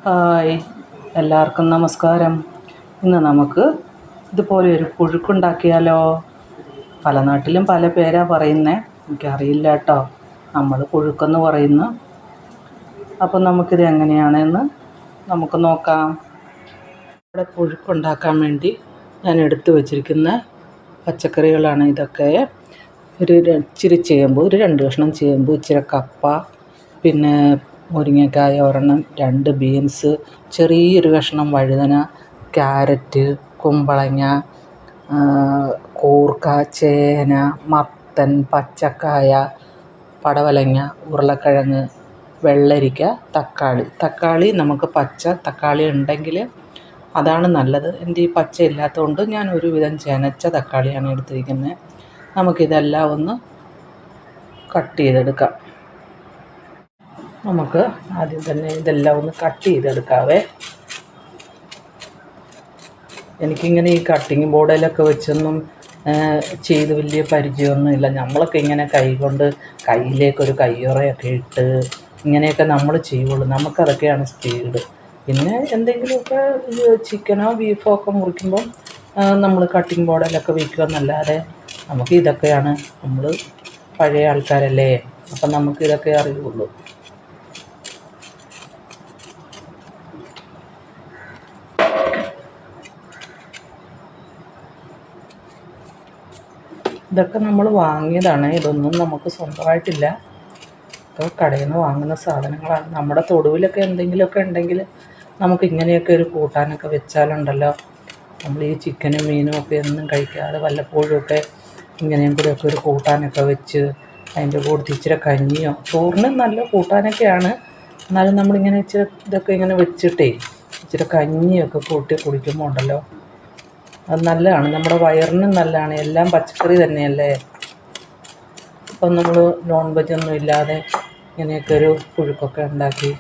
Hi, എല്ലാവർക്കും നമസ്കാരം. ഇന്ന് നമുക്ക് ഇതുപോലെ ഒരു പുഴുക്കുണ്ടാക്കിയാലോ? പല നാട്ടിലും പല പേരാ പറയുന്നത്, എനിക്കറിയില്ല കേട്ടോ. നമ്മൾ പുഴുക്കെന്ന് പറയുന്നു. അപ്പം നമുക്കിത് എങ്ങനെയാണെന്ന് നമുക്ക് നോക്കാം. ഇവിടെ പുഴുക്കുണ്ടാക്കാൻ വേണ്ടി ഞാൻ എടുത്തു വച്ചിരിക്കുന്ന പച്ചക്കറികളാണ് ഇതൊക്കെ. ഇച്ചിരി ചേമ്പ്, 2 കഷ്ണം ചേമ്പ്, ഇച്ചിരി കപ്പ, പിന്നെ മുരിങ്ങക്കായ ഒരെണ്ണം, 2 ബീൻസ്, ചെറിയൊരു കഷ്ണം വഴുതന, ക്യാരറ്റ്, കുമ്പളങ്ങ, കൂർക്ക, ചേന, മത്തൻ, പച്ചക്കായ, പടവലങ്ങ, ഉരുളക്കിഴങ്ങ്, വെള്ളരിക്ക, തക്കാളി നമുക്ക് പച്ച തക്കാളി ഉണ്ടെങ്കിൽ അതാണ് നല്ലത്. എൻ്റെ ഈ പച്ച ഇല്ലാത്തതുകൊണ്ട് ഞാൻ ഒരുവിധം ചെനച്ച തക്കാളിയാണ് എടുത്തിരിക്കുന്നത്. നമുക്കിതെല്ലാം ഒന്ന് കട്ട് ചെയ്തെടുക്കാം. നമുക്ക് ആദ്യം തന്നെ ഇതെല്ലാം ഒന്ന് കട്ട് ചെയ്തെടുക്കാവേ. എനിക്കിങ്ങനെ ഈ കട്ടിങ് ബോർഡിലൊക്കെ വെച്ചൊന്നും ചെയ്ത് വലിയ പരിചയമൊന്നുമില്ല. നമ്മളൊക്കെ ഇങ്ങനെ കയ്യിലേക്കൊരു കയ്യുറയൊക്കെ ഇട്ട് ഇങ്ങനെയൊക്കെ നമ്മൾ ചെയ്യുള്ളൂ. നമുക്കതൊക്കെയാണ് സ്പീഡ്. പിന്നെ എന്തെങ്കിലുമൊക്കെ ചിക്കനോ ബീഫോ ഒക്കെ മുറിക്കുമ്പം നമ്മൾ കട്ടിങ് ബോർഡിലൊക്കെ വയ്ക്കുമെന്നല്ലാതെ നമുക്ക് ഇതൊക്കെയാണ്, നമ്മൾ പഴയ ആൾക്കാരല്ലേ, അപ്പം നമുക്കിതൊക്കെ അറിയുള്ളൂ. ഇതൊക്കെ നമ്മൾ വാങ്ങിയതാണ്, ഇതൊന്നും നമുക്ക് സ്വന്തമായിട്ടില്ല. ഇപ്പോൾ കടയിൽ നിന്ന് വാങ്ങുന്ന സാധനങ്ങളാണ്. നമ്മുടെ തൊടുവിലൊക്കെ എന്തെങ്കിലുമൊക്കെ ഉണ്ടെങ്കിൽ നമുക്ക് ഇങ്ങനെയൊക്കെ ഒരു കൂട്ടാനൊക്കെ വെച്ചാലുണ്ടല്ലോ, നമ്മൾ ഈ ചിക്കനും മീനും ഒക്കെ ഒന്നും കഴിക്കാതെ വല്ലപ്പോഴുമൊക്കെ ഇങ്ങനെയും കൂടെയൊക്കെ ഒരു കൂട്ടാനൊക്കെ വെച്ച് അതിൻ്റെ കൂടെ ഇച്ചിരി കഞ്ഞിയോ, ചോറിന് നല്ല കൂട്ടാനൊക്കെയാണ്, എന്നാലും നമ്മളിങ്ങനെ ഇച്ചിരി ഇതൊക്കെ ഇങ്ങനെ വെച്ചിട്ടേ ഇച്ചിരി കഞ്ഞിയൊക്കെ കൂട്ടി കുടിക്കുമ്പോൾ ഉണ്ടല്ലോ, അത് നല്ലതാണ്, നമ്മുടെ വയറിനും നല്ലതാണ്. എല്ലാം പച്ചക്കറി തന്നെയല്ലേ. അപ്പം നമ്മൾ നോൺ വെജൊന്നും ഇല്ലാതെ ഇങ്ങനെയൊക്കെ ഒരു പുഴുക്കൊക്കെ ഉണ്ടാക്കി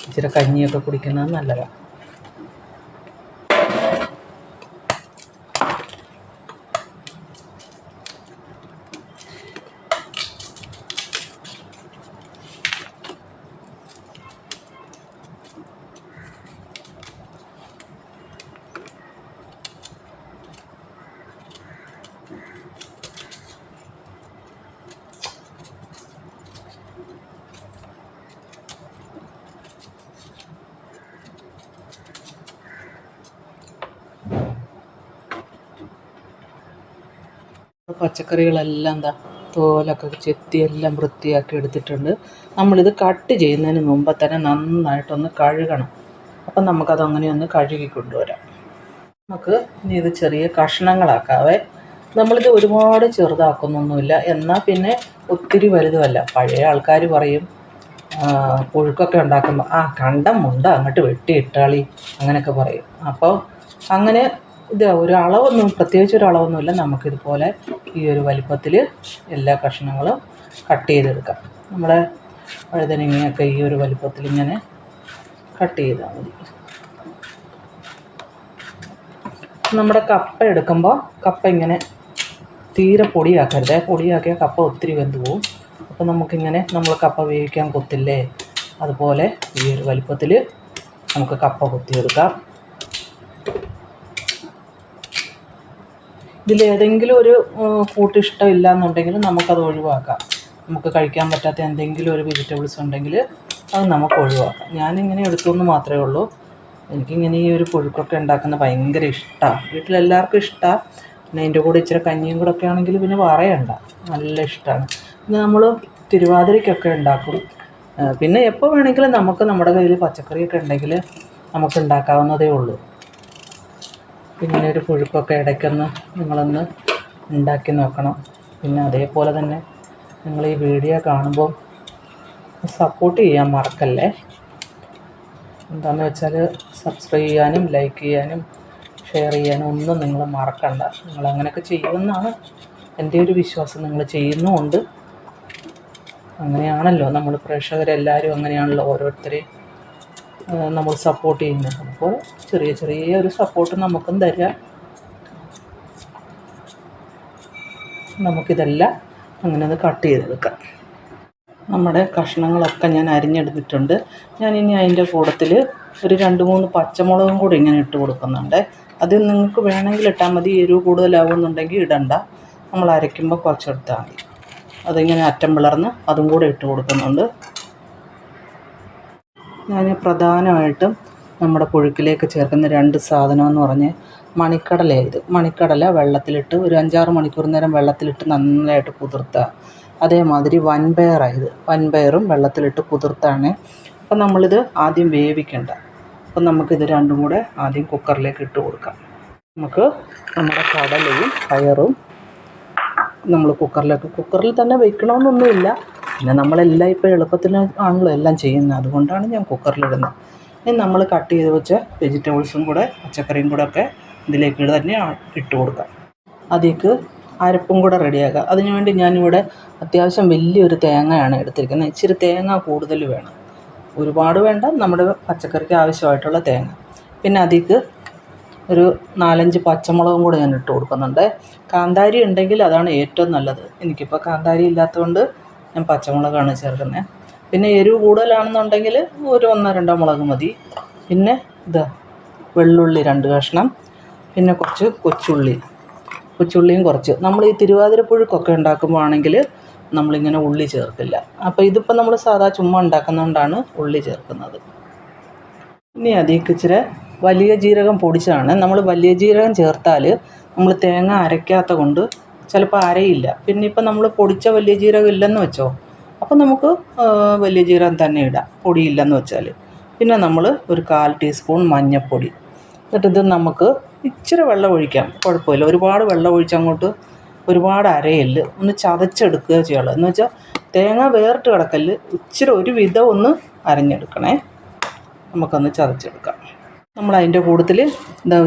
ഇച്ചിരി കഞ്ഞിയൊക്കെ കുടിക്കുന്നത് നല്ലതാണ്. പച്ചക്കറികളെല്ലാം തോലൊക്കെ ചെത്തി എല്ലാം വൃത്തിയാക്കി എടുത്തിട്ടുണ്ട്. നമ്മളിത് കട്ട് ചെയ്യുന്നതിന് മുമ്പ് തന്നെ നന്നായിട്ടൊന്ന് കഴുകണം. അപ്പം നമുക്കതങ്ങനെ ഒന്ന് കഴുകി കൊണ്ടുവരാം. നമുക്ക് ഇനി ഇത് ചെറിയ കഷ്ണങ്ങളാക്കാവേ. നമ്മളിത് ഒരുപാട് ചെറുതാക്കുന്നൊന്നുമില്ല, എന്നാൽ പിന്നെ ഒത്തിരി വലുതുമല്ല. പഴയ ആൾക്കാർ പറയും പുഴുക്കൊക്കെ ഉണ്ടാക്കുമ്പോൾ കണ്ടം മുണ്ട അങ്ങോട്ട് വെട്ടിയിട്ടാളി അങ്ങനെയൊക്കെ പറയും. അപ്പോൾ അങ്ങനെ ഇത് ഒരു അളവൊന്നും, പ്രത്യേകിച്ച് ഒരു അളവൊന്നുമില്ല. നമുക്കിതുപോലെ ഈ ഒരു വലിപ്പത്തിൽ എല്ലാ കഷ്ണങ്ങളും കട്ട് ചെയ്തെടുക്കാം. നമ്മുടെ വഴുതനങ്ങയൊക്കെ ഈ ഒരു വലിപ്പത്തിൽ ഇങ്ങനെ കട്ട് ചെയ്താൽ മതി. നമ്മുടെ കപ്പ എടുക്കുമ്പോൾ കപ്പ ഇങ്ങനെ തീരെ പൊടിയാക്കരുത്. പൊടിയാക്കിയാൽ കപ്പ ഒത്തിരി വെന്ത് പോവും. അപ്പോൾ നമുക്കിങ്ങനെ നമ്മൾ കപ്പ വേവിക്കാൻ കൊത്തില്ലേ, അതുപോലെ ഈ ഒരു വലിപ്പത്തിൽ നമുക്ക് കപ്പ കൊത്തിയെടുക്കാം. ഇതിലേതെങ്കിലും ഒരു കൂട്ട് ഇഷ്ടമില്ല എന്നുണ്ടെങ്കിൽ നമുക്കത് ഒഴിവാക്കാം. നമുക്ക് കഴിക്കാൻ പറ്റാത്ത എന്തെങ്കിലും ഒരു വെജിറ്റബിൾസ് ഉണ്ടെങ്കിൽ അത് നമുക്ക് ഒഴിവാക്കാം. ഞാനിങ്ങനെ എടുത്തുവെന്ന് മാത്രമേ ഉള്ളൂ. എനിക്കിങ്ങനെ ഈ ഒരു പുഴുക്കൊക്കെ ഉണ്ടാക്കുന്നത് ഭയങ്കര ഇഷ്ടമാണ്. വീട്ടിലെല്ലാവർക്കും ഇഷ്ടമാണ്. പിന്നെ അതിൻ്റെ കൂടെ ഇച്ചിരി കഞ്ഞിയും കൂടെ ഒക്കെ ആണെങ്കിൽ പിന്നെ പറയണ്ട, നല്ല ഇഷ്ടമാണ്. പിന്നെ നമ്മൾ തിരുവാതിരയ്ക്കൊക്കെ ഉണ്ടാക്കും. പിന്നെ എപ്പോൾ വേണമെങ്കിലും നമുക്ക് നമ്മുടെ കയ്യിൽ പച്ചക്കറിയൊക്കെ ഉണ്ടെങ്കിൽ നമുക്ക് ഉണ്ടാക്കാവുന്നതേ ഉള്ളൂ. ഇങ്ങനെ ഒരു പുഴുക്കൊക്കെ ഇടയ്ക്കൊന്ന് നിങ്ങളൊന്ന് ഉണ്ടാക്കി നോക്കണം. പിന്നെ അതേപോലെ തന്നെ നിങ്ങൾ ഈ വീഡിയോ കാണുമ്പോൾ സപ്പോർട്ട് ചെയ്യാൻ മറക്കല്ലേ. എന്താണെന്ന് വെച്ചാൽ സബ്സ്ക്രൈബ് ചെയ്യാനും ലൈക്ക് ചെയ്യാനും ഷെയർ ചെയ്യാനും ഒന്നും നിങ്ങൾ മറക്കണ്ട. നിങ്ങൾ അങ്ങനെയൊക്കെ ചെയ്യുമെന്നാണ് എൻ്റെ ഒരു വിശ്വാസം. നിങ്ങൾ ചെയ്യുന്നുമുണ്ട്. അങ്ങനെയാണല്ലോ നമ്മൾ പ്രേക്ഷകരെല്ലാവരും, അങ്ങനെയാണല്ലോ ഓരോരുത്തരെയും നമ്മൾ സപ്പോർട്ട് ചെയ്യുന്നത്. അപ്പോൾ ചെറിയ ഒരു സപ്പോർട്ട് നമുക്കും തരാം. നമുക്കിതെല്ലാം അങ്ങനെ ഒന്ന് കട്ട് ചെയ്തെടുക്കാം. നമ്മുടെ കഷ്ണങ്ങളൊക്കെ ഞാൻ അരിഞ്ഞെടുത്തിട്ടുണ്ട്. ഞാനിനി അതിൻ്റെ കൂട്ടത്തിൽ ഒരു 2-3 പച്ചമുളകും കൂടി ഇങ്ങനെ ഇട്ട് കൊടുക്കുന്നുണ്ട്. അത് നിങ്ങൾക്ക് വേണമെങ്കിൽ ഇട്ടാൽ മതി. എരിവ് കൂടുതലാവുമെന്നുണ്ടെങ്കിൽ ഇടണ്ട. നമ്മൾ അരയ്ക്കുമ്പോൾ കുറച്ചെടുത്താൽ മതി. അതിങ്ങനെ അറ്റം പിളർന്ന് അതും കൂടെ ഇട്ട് കൊടുക്കുന്നുണ്ട്. ഞാൻ പ്രധാനമായിട്ടും നമ്മുടെ പുഴുക്കിലേക്ക് ചേർക്കുന്ന 2 സാധനമെന്ന് പറഞ്ഞ് മണിക്കടലയാണ്. ഇത് മണിക്കടല വെള്ളത്തിലിട്ട് ഒരു 5-6 മണിക്കൂർ നേരം വെള്ളത്തിലിട്ട് നന്നായിട്ട് കുതിർത്തുക. അതേമാതിരി വൻപയറാണ് ഇത്. വൻപയറും വെള്ളത്തിലിട്ട് കുതിർത്താണ്. അപ്പം നമ്മളിത് ആദ്യം വേവിക്കണ്ട. അപ്പം നമുക്കിത് രണ്ടും കൂടെ ആദ്യം കുക്കറിലേക്ക് ഇട്ട് കൊടുക്കാം. നമുക്ക് നമ്മുടെ കടലയും പയറും നമ്മൾ കുക്കറിൽ തന്നെ വെക്കണമെന്നൊന്നുമില്ല. പിന്നെ നമ്മളെല്ലാം ഇപ്പോൾ എളുപ്പത്തിന് ആണല്ലോ എല്ലാം ചെയ്യുന്നത്. അതുകൊണ്ടാണ് ഞാൻ കുക്കറിലിടുന്നത്. ഇനി നമ്മൾ കട്ട് ചെയ്ത് വെച്ച വെജിറ്റബിൾസും കൂടെ പച്ചക്കറിയും കൂടെ ഒക്കെ ഇതിലേക്ക് തന്നെ ഇട്ട് കൊടുക്കാം. അതിലേക്ക് അരപ്പും കൂടെ റെഡിയാക്കാം. അതിനുവേണ്ടി ഞാനിവിടെ അത്യാവശ്യം വലിയൊരു തേങ്ങയാണ് എടുത്തിരിക്കുന്നത്. ഇച്ചിരി തേങ്ങ കൂടുതൽ വേണം, ഒരുപാട് വേണ്ട. നമ്മുടെ പച്ചക്കറിക്ക് ആവശ്യമായിട്ടുള്ള തേങ്ങ. പിന്നെ അതിലേക്ക് ഒരു 4-5 പച്ചമുളകും കൂടെ ഞാൻ ഇട്ട് കൊടുക്കുന്നുണ്ട്. കാന്താരി ഉണ്ടെങ്കിൽ അതാണ് ഏറ്റവും നല്ലത്. എനിക്കിപ്പോൾ കാന്താരി ഇല്ലാത്തതുകൊണ്ട് ഞാൻ പച്ചമുളകാണ് ചേർക്കുന്നത്. പിന്നെ എരിവ് കൂടുതലാണെന്നുണ്ടെങ്കിൽ ഒരു 1-2 മുളക് മതി. പിന്നെ വെള്ളുള്ളി 2 കഷ്ണം, പിന്നെ കുറച്ച് കൊച്ചുള്ളിയും കുറച്ച്. നമ്മൾ ഈ തിരുവാതിരപ്പുഴുക്കൊക്കെ ഉണ്ടാക്കുമ്പോൾ ആണെങ്കിൽ നമ്മളിങ്ങനെ ഉള്ളി ചേർക്കില്ല. അപ്പോൾ ഇതിപ്പോൾ നമ്മൾ സാധാ ചുമ്മാ ഉണ്ടാക്കുന്നതുകൊണ്ടാണ് ഉള്ളി ചേർക്കുന്നത്. ഇനി അതിലേക്ക് ഇച്ചിരി വലിയ ജീരകം പൊടിച്ചതാണ്. നമ്മൾ വലിയ ജീരകം ചേർത്താൽ നമ്മൾ തേങ്ങ അരയ്ക്കാത്ത കൊണ്ട് ചിലപ്പോൾ അരയില്ല. പിന്നെ ഇപ്പം നമ്മൾ പൊടിച്ച വലിയ ജീരകം ഇല്ലെന്ന് വെച്ചോ, അപ്പോൾ നമുക്ക് വലിയ ജീരകം തന്നെ ഇടാം, പൊടിയില്ലെന്ന് വെച്ചാൽ. പിന്നെ നമ്മൾ ഒരു 1/4 ടീസ്പൂൺ മഞ്ഞൾപ്പൊടി. എന്നിട്ട് ഇത് നമുക്ക് ഇച്ചിരി വെള്ളം ഒഴിക്കാം, കുഴപ്പമില്ല. ഒരുപാട് വെള്ളം ഒഴിച്ചങ്ങോട്ട് ഒരുപാട് അരയല്ല്, ഒന്ന് ചതച്ചെടുക്കുക ചെയ്യുള്ളൂ. എന്ന് വെച്ചാൽ തേങ്ങ വേറിട്ട് കിടക്കല്ല്, ഇച്ചിരി ഒരു വിധം ഒന്ന് അരഞ്ഞെടുക്കണേ. നമുക്കൊന്ന് ചതച്ചെടുക്കാം. നമ്മൾ അതിൻ്റെ കൂട്ടത്തിൽ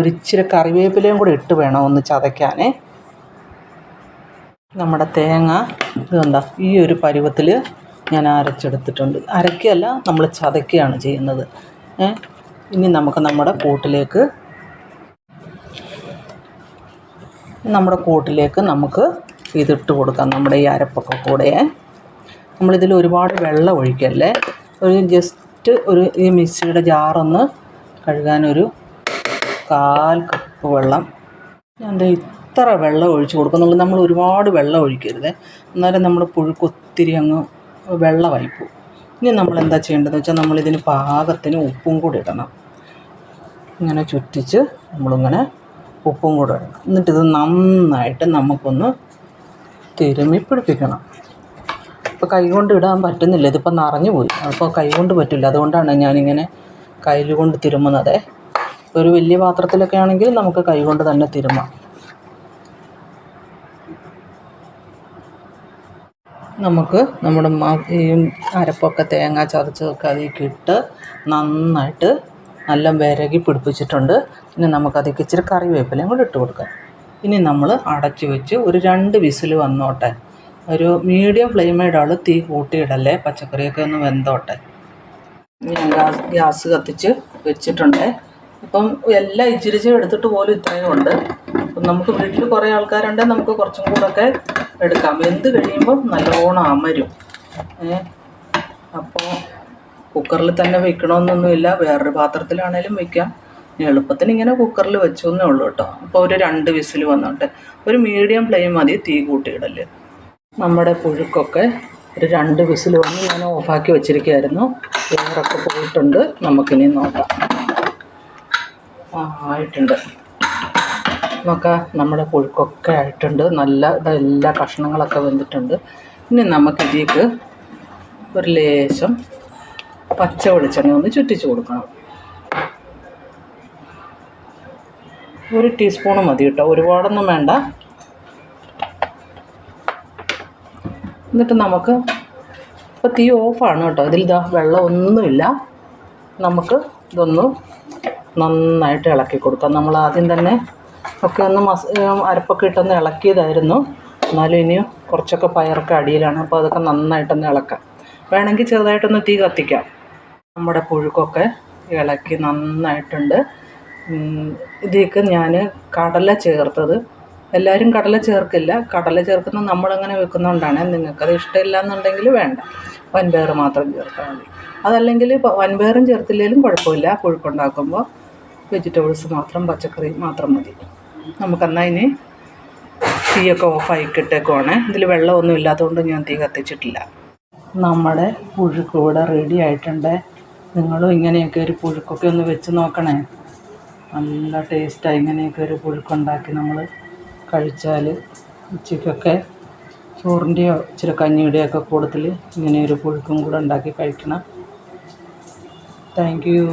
ഒരു ഇച്ചിരി കറിവേപ്പിലയും കൂടെ ഇട്ട് വേണം ഒന്ന് ചതയ്ക്കാനേ. നമ്മുടെ തേങ്ങ ഇതുണ്ട ഈ ഒരു പരുവത്തിൽ ഞാൻ അരച്ചെടുത്തിട്ടുണ്ട്. അരയ്ക്കുകയല്ല, നമ്മൾ ചതയ്ക്കുകയാണ് ചെയ്യുന്നത്. ഇനി നമുക്ക് നമ്മുടെ കൂട്ടിലേക്ക് നമുക്ക് ഇതിട്ട് കൊടുക്കാം, നമ്മുടെ ഈ അരപ്പൊക്കെ കൂടെ. നമ്മളിതിൽ ഒരുപാട് വെള്ളം ഒഴിക്കല്ലേ. ജസ്റ്റ് ഈ മിക്സിയുടെ ജാറൊന്ന് കഴുകാനൊരു 1/4 കപ്പ് വെള്ളം. ഞാൻ ഇത്ര വെള്ളം ഒഴിച്ച് കൊടുക്കുന്നുള്ളൂ. നമ്മൾ ഒരുപാട് വെള്ളം ഒഴിക്കരുത്, അന്നേരം നമ്മുടെ പുഴുക്ക് ഒത്തിരി അങ്ങ് വെള്ളമായി പോകും. ഇനി നമ്മൾ എന്താ ചെയ്യേണ്ടതെന്ന് വെച്ചാൽ നമ്മളിതിന് പാകത്തിന് ഉപ്പും കൂടി ഇടണം. ഇങ്ങനെ ചുറ്റിച്ച് നമ്മളിങ്ങനെ ഉപ്പും കൂടെ ഇടണം. എന്നിട്ടിത് നന്നായിട്ട് നമുക്കൊന്ന് തിരുമ്മി പിടിപ്പിക്കണം. ഇപ്പോൾ കൈ കൊണ്ട് ഇടാൻ പറ്റുന്നില്ല, ഇതിപ്പോൾ നിറഞ്ഞു പോയി. അപ്പോൾ കൈ കൊണ്ട് പറ്റില്ല, അതുകൊണ്ടാണ് ഞാനിങ്ങനെ കയ്യിൽ കൊണ്ട് തിരുമ്മുന്നത്. ഒരു വലിയ പാത്രത്തിലൊക്കെ ആണെങ്കിൽ നമുക്ക് കൈ കൊണ്ട് തന്നെ തിരുമ്മാം. നമുക്ക് നമ്മുടെ ഈ അരപ്പൊക്കെ തേങ്ങ ചതച്ചതൊക്കെ അതിലേക്ക് ഇട്ട് നന്നായിട്ട് നല്ല വിരകി പിടിപ്പിച്ചിട്ടുണ്ട്. ഇനി നമുക്കതിലേക്ക് ഇച്ചിരി കറിവേപ്പിലയും കൂടി ഇട്ട് കൊടുക്കാം. ഇനി നമ്മൾ അടച്ച് വെച്ച് ഒരു 2 വിസിൽ വന്നോട്ടെ. ഒരു മീഡിയം ഫ്ലെയിമിടാൾ, തീ കൂട്ടിയിടല്ലേ, പച്ചക്കറിയൊക്കെ ഒന്ന് വെന്തോട്ടെ. ഞാൻ ഗ്യാസ് കത്തിച്ച് വെച്ചിട്ടുണ്ട്. ഇപ്പം എല്ലാം ഇച്ചിരി എടുത്തിട്ട് പോലും ഇത്രയും ഉണ്ട്. അപ്പം നമുക്ക് വീട്ടിൽ കുറേ ആൾക്കാരുണ്ടെങ്കിൽ നമുക്ക് കുറച്ചും കൂടെയൊക്കെ എടുക്കാം. വെന്ത് കഴിയുമ്പം നല്ലോണം അമരും. അപ്പോൾ കുക്കറിൽ തന്നെ വെക്കണമെന്നൊന്നുമില്ല, വേറൊരു പാത്രത്തിലാണേലും വെക്കാം. എളുപ്പത്തിന് ഇങ്ങനെ കുക്കറിൽ വെച്ചു എന്നേ ഉള്ളൂ കേട്ടോ. അപ്പോൾ ഒരു 2 വിസിൽ വന്നോട്ടെ. ഒരു മീഡിയം ഫ്ലെയിം മതി, തീ കൂട്ടിയിടല്ലേ. നമ്മുടെ പുഴുക്കൊക്കെ ഒരു 2 വിസിൽ വന്ന് ഞാൻ ഓഫാക്കി വെച്ചിരിക്കുകയായിരുന്നു. എയറൊക്കെ പോയിട്ടുണ്ട്. നമുക്കിനി നോക്കാം. ആയിട്ടുണ്ട്. നോക്കാം, നമ്മുടെ പുഴുക്കൊക്കെ ആയിട്ടുണ്ട്. നല്ല എല്ലാ കഷ്ണങ്ങളൊക്കെ വെന്തിട്ടുണ്ട്. ഇനി നമുക്കിതിലേക്ക് ഒരു ലേശം പച്ച വെളിച്ചെണ്ണ ഒന്ന് ചുറ്റിച്ച് കൊടുക്കണം. 1 ടീസ്പൂണ് മതി കേട്ടോ, ഒരുപാടൊന്നും വേണ്ട. എന്നിട്ട് നമുക്ക് ഇപ്പോൾ തീ ഓഫാണ് കേട്ടോ. ഇതിലിതാ വെള്ളമൊന്നുമില്ല. നമുക്ക് ഇതൊന്ന് നന്നായിട്ട് ഇളക്കി കൊടുക്കാം. നമ്മൾ ആദ്യം തന്നെ ഒക്കെ ഒന്ന് അരപ്പൊക്കെ ഇട്ടൊന്ന് ഇളക്കിയതായിരുന്നു. എന്നാലും ഇനിയും കുറച്ചൊക്കെ പയറൊക്കെ അടിയിലാണ്. അപ്പോൾ അതൊക്കെ നന്നായിട്ടൊന്ന് ഇളക്കാം. വേണമെങ്കിൽ ചെറുതായിട്ടൊന്ന് തീ കത്തിക്കാം. നമ്മുടെ പുഴുക്കൊക്കെ ഇളക്കി നന്നായിട്ടുണ്ട്. ഇതിലേക്ക് ഞാൻ കടല ചേർത്തത്, എല്ലാവരും കടല ചേർക്കില്ല. കടല ചേർക്കുന്നത് നമ്മളങ്ങനെ വെക്കുന്നതുകൊണ്ടാണ്. നിങ്ങൾക്കത് ഇഷ്ടമില്ല എന്നുണ്ടെങ്കിൽ വേണ്ട, വൻപയർ മാത്രം ചേർത്താൽ മതി. അതല്ലെങ്കിൽ വൻപയറും ചേർത്തില്ലെങ്കിലും കുഴപ്പമില്ല. പുഴുക്കുണ്ടാക്കുമ്പോൾ വെജിറ്റബിൾസ് മാത്രം, പച്ചക്കറി മാത്രം മതി. നമുക്കെന്നാൽ ഇനി തീയൊക്കെ ഓഫായി കിട്ടേക്കുവാണ്. ഇതിൽ വെള്ളമൊന്നും ഇല്ലാത്തതുകൊണ്ട് ഞാൻ തീ കത്തിച്ചിട്ടില്ല. നമ്മുടെ പുഴുക്ക് ഇവിടെ റെഡി ആയിട്ടുണ്ട്. നിങ്ങളും ഇങ്ങനെയൊക്കെ ഒരു പുഴുക്കൊക്കെ ഒന്ന് വെച്ച് നോക്കണേ. നല്ല ടേസ്റ്റാണ്. ഇങ്ങനെയൊക്കെ ഒരു പുഴുക്കുണ്ടാക്കി നമ്മൾ കഴിച്ചാൽ ഉച്ചയ്ക്കൊക്കെ ചോറിൻ്റെയോ ഇച്ചിരി കഞ്ഞിയുടെയൊക്കെ കൂട്ടത്തിൽ ഇങ്ങനെയൊരു പുഴുക്കും കൂടെ ഉണ്ടാക്കി കഴിക്കണം. Thank you.